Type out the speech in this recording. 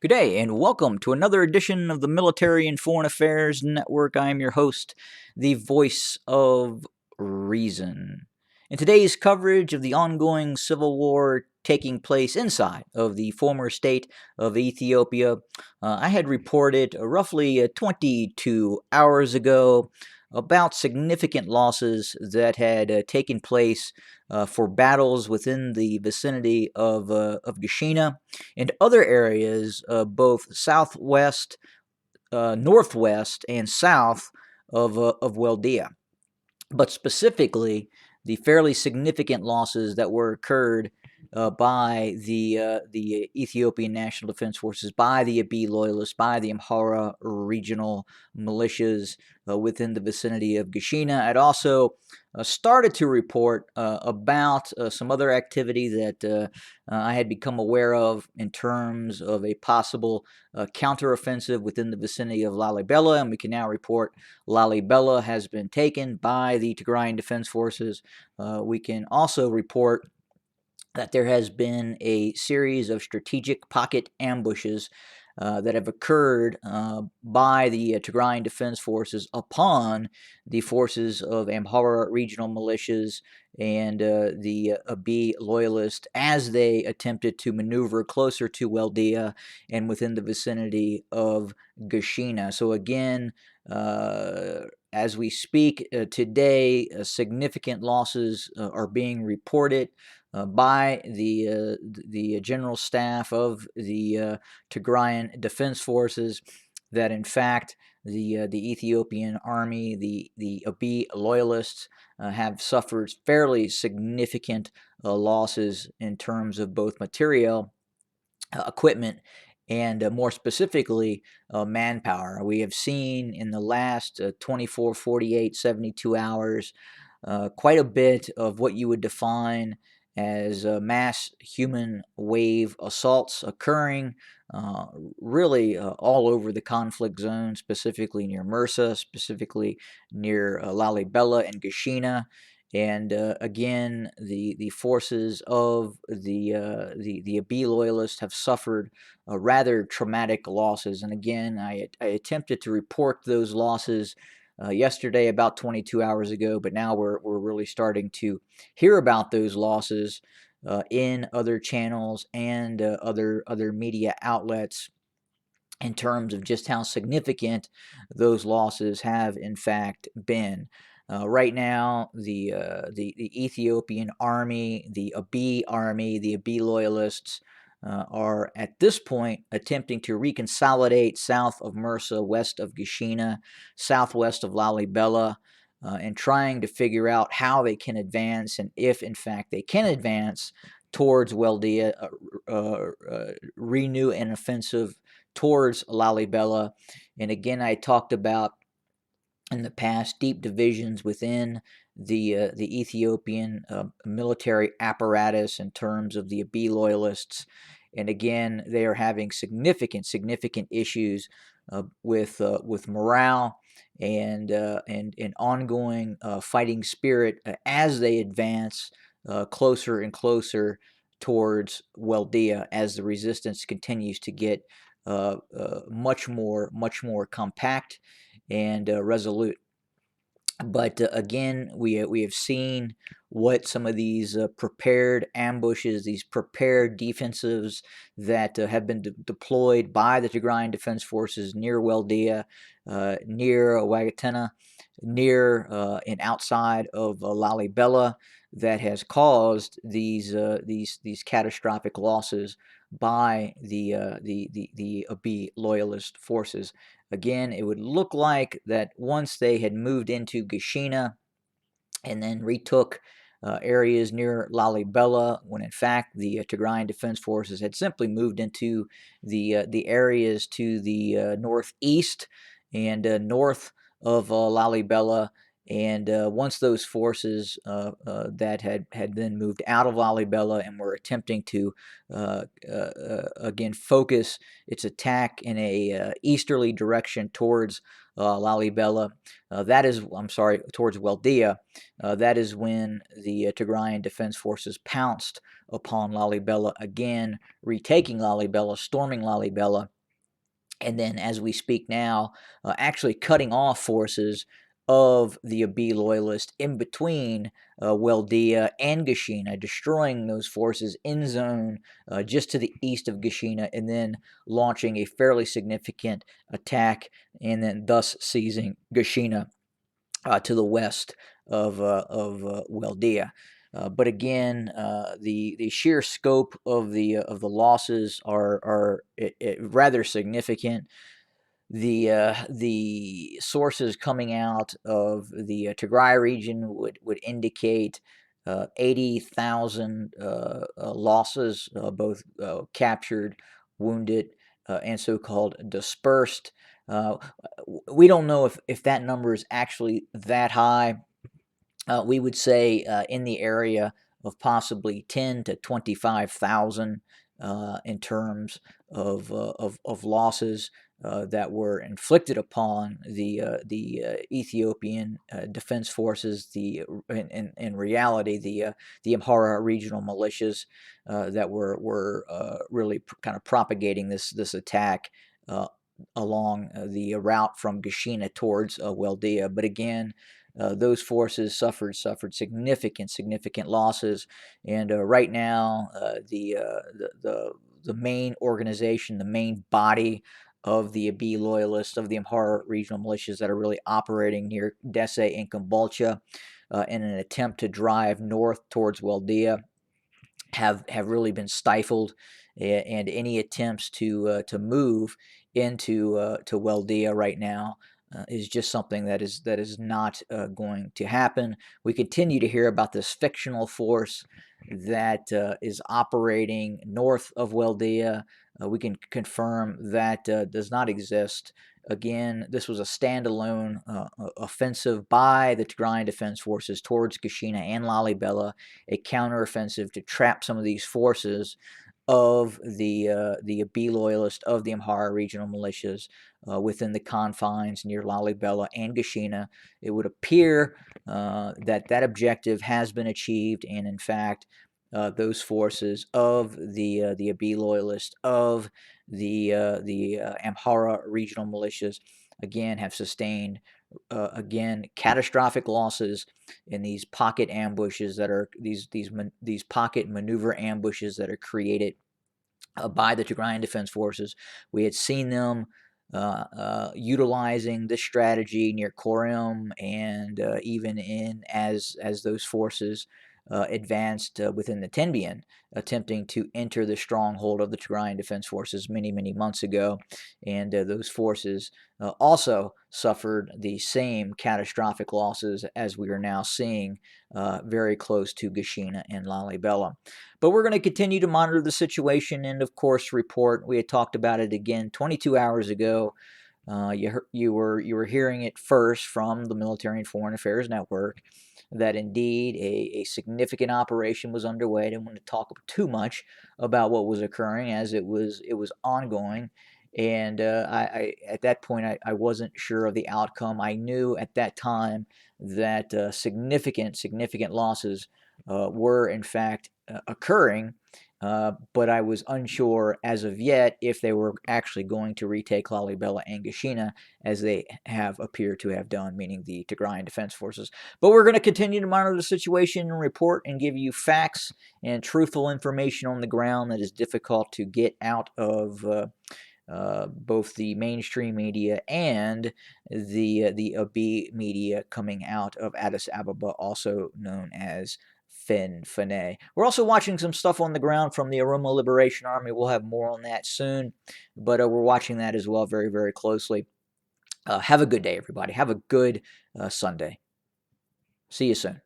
Good day, and welcome to another edition of the Military and Foreign Affairs Network. I am your host, the voice of reason. In today's coverage of the ongoing civil war taking place inside of the former state of Ethiopia, I had reported roughly 22 hours ago about significant losses that had taken place for battles within the vicinity of Gashena and other areas, both southwest, northwest, and south of Waldea. But specifically, the fairly significant losses that were occurred by the Ethiopian National Defense Forces, by the Abiy Loyalists, by the Amhara regional militias within the vicinity of Gashena. I'd also started to report about some other activity that I had become aware of in terms of a possible counteroffensive within the vicinity of Lalibela, and we can now report Lalibela has been taken by the Tigrayan Defense Forces. We can also report that there has been a series of strategic pocket ambushes that have occurred by the Tigrayan Defense Forces upon the forces of Amhara regional militias and the Abiy Loyalist as they attempted to maneuver closer to Waldea and within the vicinity of Gashena. So again, as we speak today, significant losses are being reported by the general staff of the Tigrayan Defense Forces. That in fact the Ethiopian army, the Abiy loyalists, have suffered fairly significant losses in terms of both material, equipment, and more specifically, manpower. We have seen in the last 24, 48, 72 hours quite a bit of what you would define as mass human wave assaults occurring really all over the conflict zone, specifically near Mursa, specifically near Lalibela and Gashena. And again, the forces of the Abiy loyalists have suffered rather traumatic losses. And again, I attempted to report those losses yesterday, about 22 hours ago, but now we're really starting to hear about those losses in other channels and other media outlets in terms of just how significant those losses have in fact been. Right now, the Ethiopian army, the Abiy loyalists are at this point attempting to reconsolidate south of Mursa, west of Gashena, southwest of Lalibela, and trying to figure out how they can advance and if, in fact, they can advance towards Waldea, renew an offensive towards Lalibela. And again, I talked about in the past deep divisions within the Ethiopian military apparatus in terms of the Abiy loyalists. And again, they are having significant issues with morale and ongoing fighting spirit as they advance closer and closer towards Waldea as the resistance continues to get much more compact and resolute. But again, we have seen what some of these prepared ambushes, these prepared defensives that have been deployed by the Tigrayan Defense Forces near Waldea, near Wagatena, near and outside of Lalibela, that has caused these catastrophic losses by the Abiy loyalist forces. Again, it would look like that once they had moved into Gashena and then retook areas near Lalibela, when in fact the Tigrayan Defense Forces had simply moved into the areas to the northeast and north of Lalibela. And once those forces that had then moved out of Lalibela and were attempting to again focus its attack in a easterly direction towards Lalibela, towards Waldea, that is when the Tigrayan Defense Forces pounced upon Lalibela again, retaking Lalibela, storming Lalibela, and then as we speak now, actually cutting off forces of the Abiy loyalist in between Weldea and Gashena, destroying those forces in zone just to the east of Gashena, and then launching a fairly significant attack, and then thus seizing Gashena to the west of Weldea. But again, the sheer scope of the losses are rather significant. The sources coming out of the Tigray region would indicate 80,000 losses, both captured, wounded, and so-called dispersed. Uh, we don't know if that number is actually that high. We would say in the area of possibly 10 to 25,000 in terms of losses that were inflicted upon the Ethiopian defense forces. In reality, the Amhara regional militias that were really kind of propagating this attack along the route from Gashena towards Weldea. But again, those forces suffered significant losses, and right now the main organization, the main body of the Abiy loyalists, of the Amhara regional militias that are really operating near Dese and Kombolcha in an attempt to drive north towards Weldea, have really been stifled, and any attempts to move into to Weldea right now is just something that is not going to happen. We continue to hear about this fictional force that is operating north of Weldea. We can confirm that does not exist. Again, this was a standalone offensive by the Tigrayan Defense Forces towards Gashena and Lalibela, a counteroffensive to trap some of these forces of the Abiy loyalist, of the Amhara regional militias within the confines near Lalibela and Gashena. It would appear that objective has been achieved, and in fact, those forces of the Abiy loyalist, of the Amhara regional militias, again have sustained again catastrophic losses in these pocket ambushes that are these pocket maneuver ambushes that are created by the Tigrayan Defense Forces. We had seen them utilizing this strategy near Corium, and even as those forces advanced within the Tenbian, attempting to enter the stronghold of the Tigrayan Defense Forces many months ago, and those forces also suffered the same catastrophic losses as we are now seeing very close to Gashena and Lalibela. But we're going to continue to monitor the situation and, of course, report. We had talked about it again 22 hours ago. You were hearing it first from the Military and Foreign Affairs Network that indeed a significant operation was underway. I didn't want to talk too much about what was occurring, as it was ongoing. And I at that point I wasn't sure of the outcome. I knew at that time that significant losses were in fact occurring, but I was unsure as of yet if they were actually going to retake Lalibela and Gashena, as they have appeared to have done, meaning the Tigrayan Defense Forces. But we're going to continue to monitor the situation and report and give you facts and truthful information on the ground that is difficult to get out of both the mainstream media and the Abiy media coming out of Addis Ababa, also known as Fene. We're also watching some stuff on the ground from the Oromo Liberation Army. We'll have more on that soon, but we're watching that as well very closely. Have a good day, everybody. Have a good Sunday. See you soon.